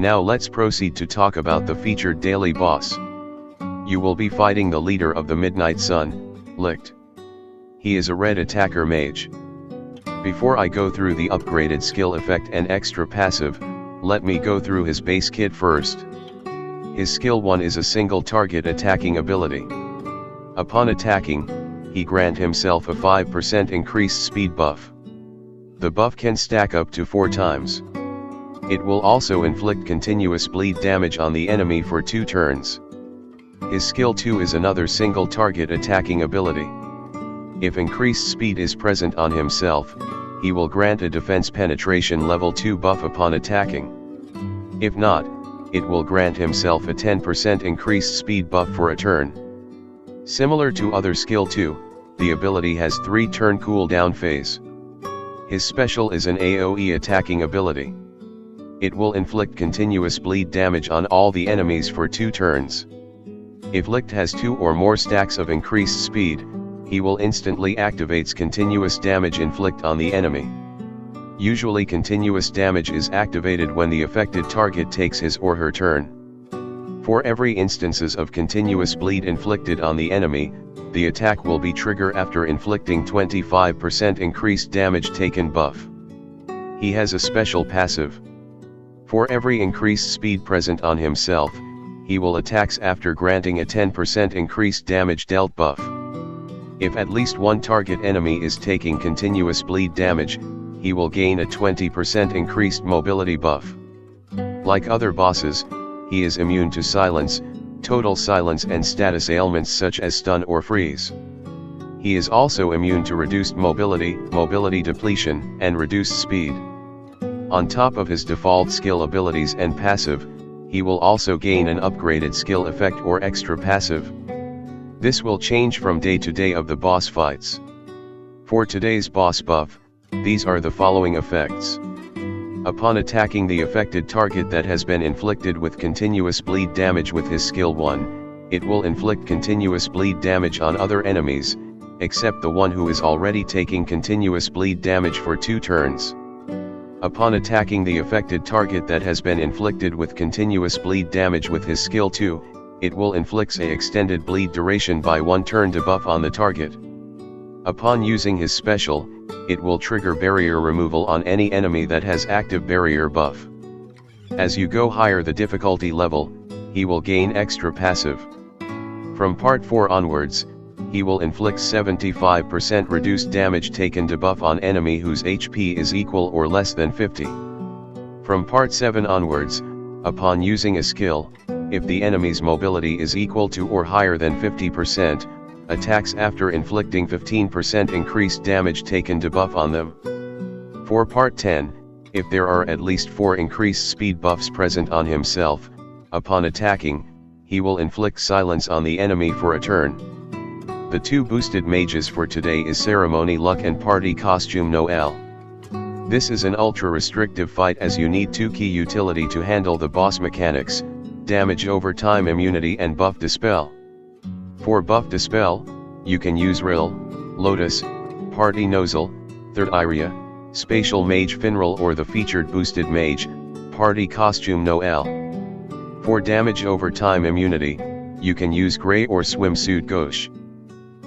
Now let's proceed to talk about the featured daily boss. You will be fighting the leader of the Midnight Sun, Licht. He is a red attacker mage. Before I go through the upgraded skill effect and extra passive, let me go through his base kit first. His skill 1 is a single target attacking ability. Upon attacking, he grant himself a 5% increased speed buff. The buff can stack up to 4 times. It will also inflict continuous bleed damage on the enemy for 2 turns. His skill 2 is another single target attacking ability. If increased speed is present on himself, he will grant a defense penetration level 2 buff upon attacking. If not, it will grant himself a 10% increased speed buff for a turn. Similar to other skill 2, the ability has 3 turn cooldown phase. His special is an AoE attacking ability. It will inflict continuous bleed damage on all the enemies for 2 turns. If Licht has 2 or more stacks of increased speed, he will instantly activates continuous damage inflict on the enemy. Usually continuous damage is activated when the affected target takes his or her turn. For every instances of continuous bleed inflicted on the enemy, the attack will be triggered after inflicting 25% increased damage taken buff. He has a special passive. For every increased speed present on himself, he will attacks after granting a 10% increased damage dealt buff. If at least one target enemy is taking continuous bleed damage, he will gain a 20% increased mobility buff. Like other bosses, he is immune to silence, total silence and status ailments such as stun or freeze. He is also immune to reduced mobility, mobility depletion, and reduced speed. On top of his default skill abilities and passive, he will also gain an upgraded skill effect or extra passive. This will change from day to day of the boss fights. For today's boss buff, these are the following effects. Upon attacking the affected target that has been inflicted with continuous bleed damage with his skill 1, it will inflict continuous bleed damage on other enemies, except the one who is already taking continuous bleed damage for 2 turns. Upon attacking the affected target that has been inflicted with continuous bleed damage with his skill 2, it will inflict a extended bleed duration by 1 turn debuff on the target. Upon using his special, it will trigger barrier removal on any enemy that has active barrier buff. As you go higher the difficulty level, he will gain extra passive. From part 4 onwards, he will inflict 75% reduced damage taken debuff on enemy whose HP is equal or less than 50. From part 7 onwards, upon using a skill, if the enemy's mobility is equal to or higher than 50%, attacks after inflicting 15% increased damage taken debuff on them. For part 10, if there are at least 4 increased speed buffs present on himself, upon attacking, he will inflict silence on the enemy for a turn. The 2 boosted mages for today is Ceremony Luck and Party Costume Noelle. This is an ultra restrictive fight as you need 2 key utility to handle the boss mechanics, damage over time immunity and buff dispel. For buff dispel, you can use Rill, Lotus, Party Nozzle, Third Area, Spatial Mage Finral or the featured boosted mage, Party Costume Noelle. For damage over time immunity, you can use Grey or Swimsuit Gauche.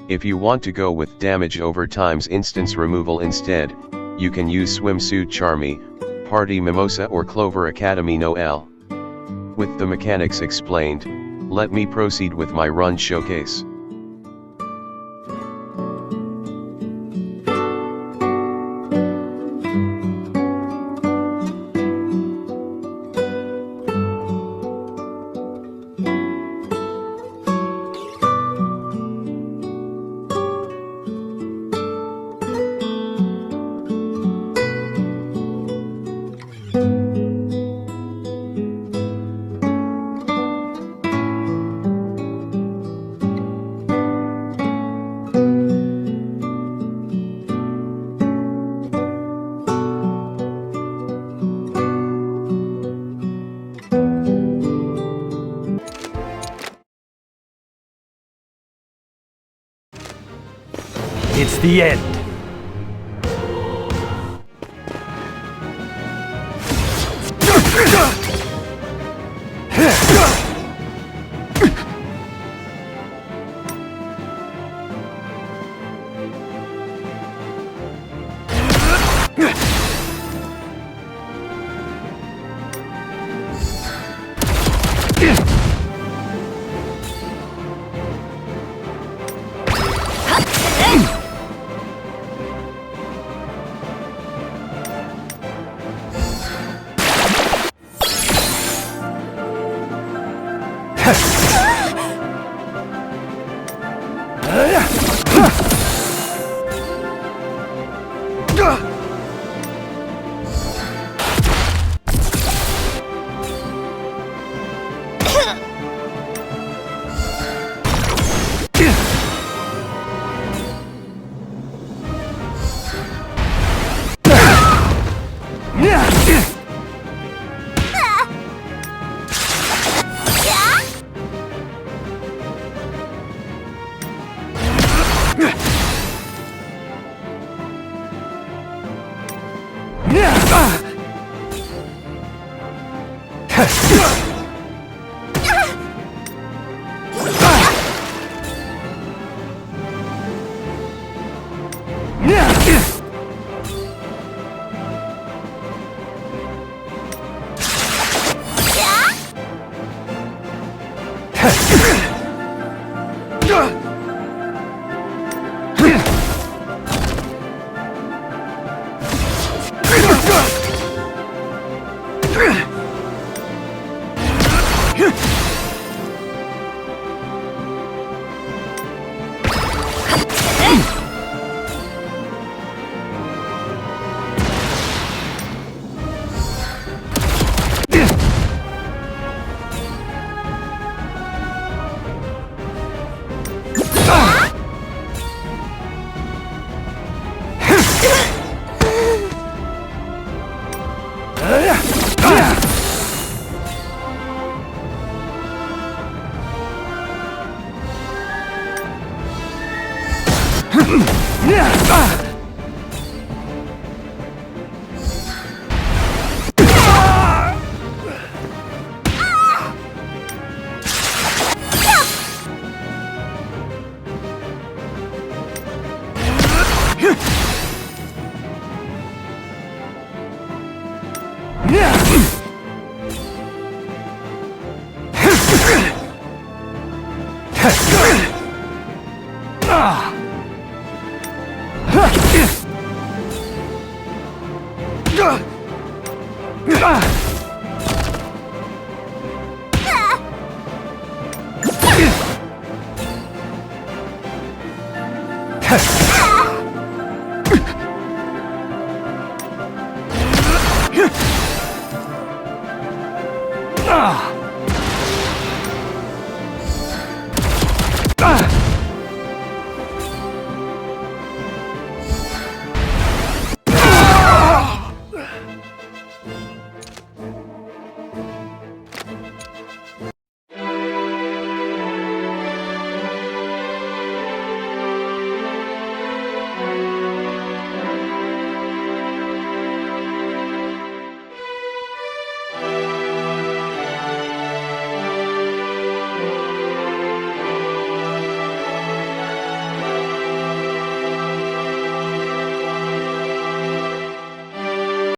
If you want to go with damage over time's instance removal instead, you can use Swimsuit Charmy, Party Mimosa or Clover Academy Noelle. With the mechanics explained, let me proceed with my run showcase. It's the end.